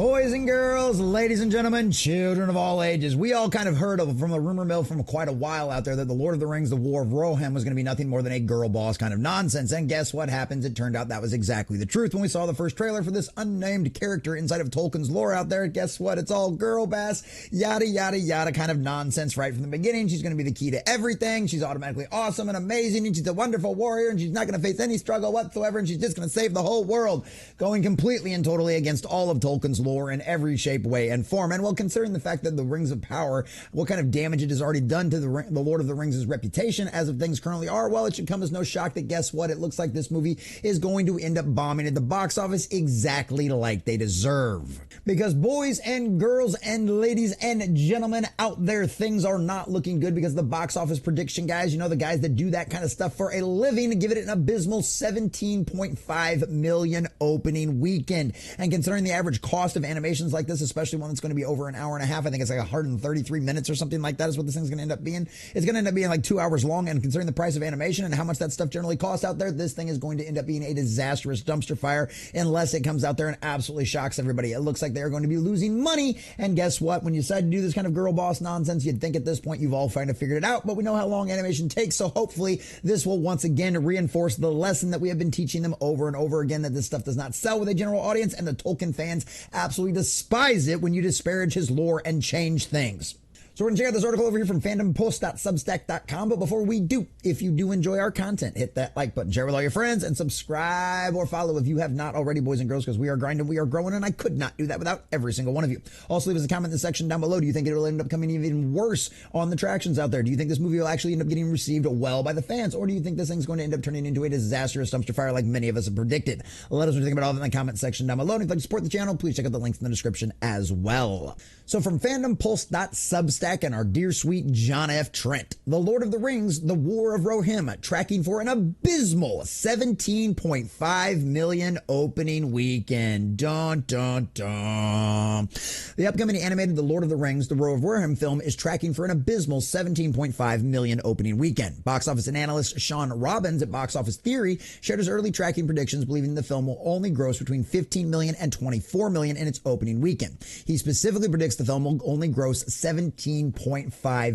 Boys and girls, ladies and gentlemen, children of all ages, we all kind of heard from a rumor mill from quite a while out there that the Lord of the Rings, the War of Rohirrim, was going to be nothing more than a girl boss kind of nonsense. And guess what happens? It turned out that was exactly the truth when we saw the first trailer for this unnamed character inside of Tolkien's lore out there. Guess what? It's all girl boss, yada, yada, yada kind of nonsense right from the beginning. She's going to be the key to everything. She's automatically awesome and amazing, and she's a wonderful warrior, and she's not going to face any struggle whatsoever, and she's just going to save the whole world, going completely and totally against all of Tolkien's lore in every shape, way, and form. And well, considering the fact that the Rings of Power, what kind of damage it has already done to the Lord of the Rings' reputation as of things currently are, well, it should come as no shock that guess what? It looks like this movie is going to end up bombing at the box office exactly like they deserve. Because boys and girls and ladies and gentlemen out there, things are not looking good because the box office prediction guys, you know, the guys that do that kind of stuff for a living, give it an abysmal 17.5 million opening weekend. And considering the average cost of animations like this, especially one that's going to be over an hour and a half, I think it's like 133 minutes or something like that is what this thing's going to end up being. It's going to end up being like 2 hours long, and considering the price of animation and how much that stuff generally costs out there, this thing is going to end up being a disastrous dumpster fire unless it comes out there and absolutely shocks everybody. It looks like they're going to be losing money, and guess what? When you decide to do this kind of girl boss nonsense, you'd think at this point you've all kind of figured it out, but we know how long animation takes, so hopefully this will once again reinforce the lesson that we have been teaching them over and over again, that this stuff does not sell with a general audience, and the Tolkien fans absolutely despise it when you disparage his lore and change things. So we're going to check out this article over here from fandompost.substack.com. But before we do, if you do enjoy our content, hit that like button, share with all your friends, and subscribe or follow if you have not already, boys and girls, because we are grinding, we are growing, and I could not do that without every single one of you. Also, leave us a comment in the section down below. Do you think it will end up coming even worse on the tractions out there? Do you think this movie will actually end up getting received well by the fans? Or do you think this thing's going to end up turning into a disastrous dumpster fire like many of us have predicted? Let us know what you think about all that in the comment section down below. And if you'd like to support the channel, please check out the links in the description as well. So from fandompost.substack and our dear sweet John F. Trent, The Lord of the Rings, The War of Rohirrim, tracking for an abysmal 17.5 million opening weekend. Dun, dun, dun. The upcoming animated The Lord of the Rings, The War of Rohirrim film is tracking for an abysmal 17.5 million opening weekend. Box office analyst Sean Robbins at Box Office Theory shared his early tracking predictions, believing the film will only gross between 15 million and 24 million in its opening weekend. He specifically predicts the film will only gross $17.5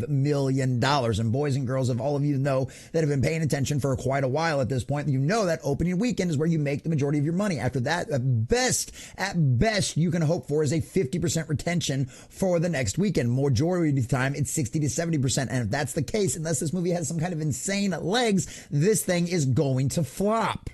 million. And boys and girls, of all of you know that have been paying attention for quite a while at this point, you know that opening weekend is where you make the majority of your money. After that, at best, you can hope for is a 50% retention for the next weekend. Majority of the time, it's 60 to 70%. And if that's the case, unless this movie has some kind of insane legs, this thing is going to flop.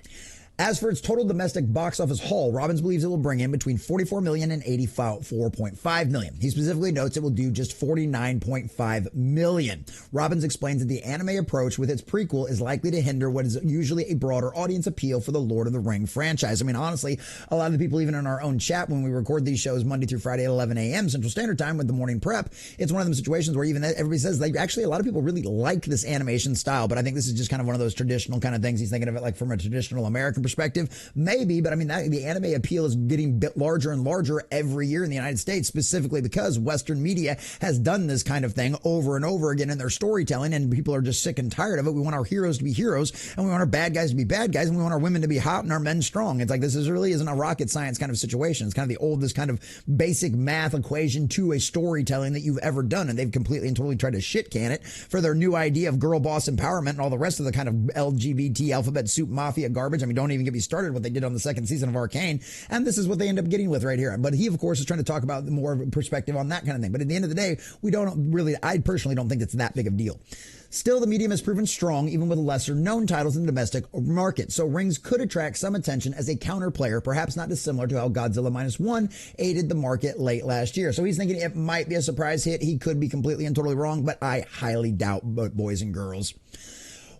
As for its total domestic box office haul, Robbins believes it will bring in between 44 million and 84.5 million. He specifically notes it will do just 49.5 million. Robbins explains that the anime approach with its prequel is likely to hinder what is usually a broader audience appeal for the Lord of the Ring franchise. I mean, honestly, a lot of the people, even in our own chat, when we record these shows Monday through Friday at 11 a.m. Central Standard Time with the morning prep, it's one of them situations where even everybody says, like, actually, a lot of people really like this animation style, but I think this is just kind of one of those traditional kind of things. He's thinking of it like from a traditional American perspective, maybe, but I mean, the anime appeal is getting larger and larger every year in the United States, specifically because Western media has done this kind of thing over and over again in their storytelling, and people are just sick and tired of it. We want our heroes to be heroes, and we want our bad guys to be bad guys, and we want our women to be hot and our men strong. It's like, this really isn't a rocket science kind of situation. It's kind of the oldest kind of basic math equation to a storytelling that you've ever done, and they've completely and totally tried to shit can it for their new idea of girl boss empowerment and all the rest of the kind of LGBT alphabet soup mafia garbage. I mean, don't even get me started what they did on the second season of Arcane, and this is what they end up getting with right here. But he, of course, is trying to talk about more of a perspective on that kind of thing. But at the end of the day, I personally don't think it's that big of a deal. Still, the medium has proven strong even with lesser known titles in the domestic market, so Rings could attract some attention as a counter player, perhaps not dissimilar to how Godzilla Minus One aided the market late last year. So he's thinking it might be a surprise hit. He could be completely and totally wrong, but I highly doubt, boys and girls.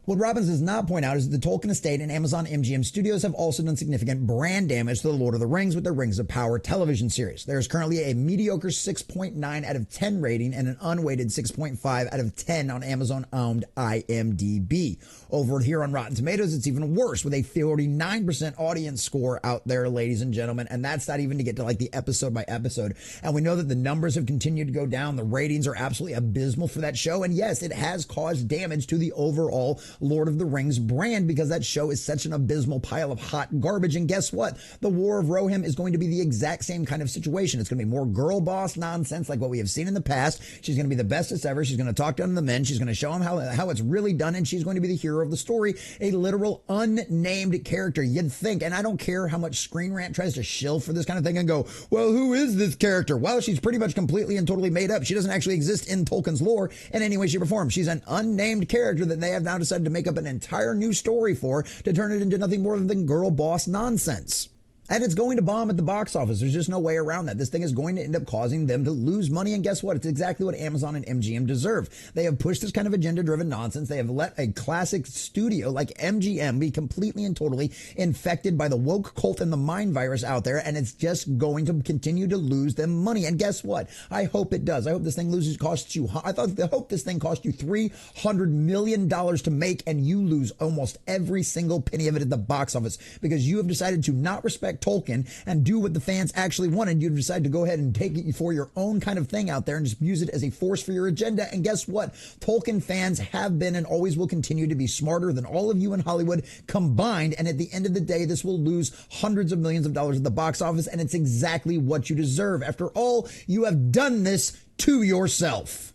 What Robbins does not point out is that the Tolkien estate and Amazon MGM Studios have also done significant brand damage to the Lord of the Rings with their Rings of Power television series. There is currently a mediocre 6.9 out of 10 rating and an unweighted 6.5 out of 10 on Amazon-owned IMDb. Over here on Rotten Tomatoes, it's even worse with a 49% audience score out there, ladies and gentlemen, and that's not even to get to like the episode by episode. And we know that the numbers have continued to go down. The ratings are absolutely abysmal for that show, and yes, it has caused damage to the overall Lord of the Rings brand because that show is such an abysmal pile of hot garbage. And guess what? The War of Rohirrim is going to be the exact same kind of situation. It's going to be more girl boss nonsense like what we have seen in the past. She's going to be the bestest ever. She's going to talk down to the men. She's going to show them how it's really done, and she's going to be the hero of the story, a literal unnamed character. You'd think, and I don't care how much Screen Rant tries to shill for this kind of thing and go, well, who is this character? Well, she's pretty much completely and totally made up. She doesn't actually exist in Tolkien's lore in any way, shape, or form. She's an unnamed character that they have now decided to make up an entire new story for to turn it into nothing more than girl boss nonsense. And it's going to bomb at the box office. There's just no way around that. This thing is going to end up causing them to lose money. And guess what? It's exactly what Amazon and MGM deserve. They have pushed this kind of agenda-driven nonsense. They have let a classic studio like MGM be completely and totally infected by the woke cult and the mind virus out there. And it's just going to continue to lose them money. And guess what? I hope it does. I hope this thing costs you. I hope this thing cost you $300 million to make, and you lose almost every single penny of it at the box office because you have decided to not respect Tolkien and do what the fans actually wanted. You decide to go ahead and take it for your own kind of thing out there and just use it as a force for your agenda. And guess what? Tolkien fans have been and always will continue to be smarter than all of you in Hollywood combined. And at the end of the day, this will lose hundreds of millions of dollars at the box office. And it's exactly what you deserve. After all, you have done this to yourself.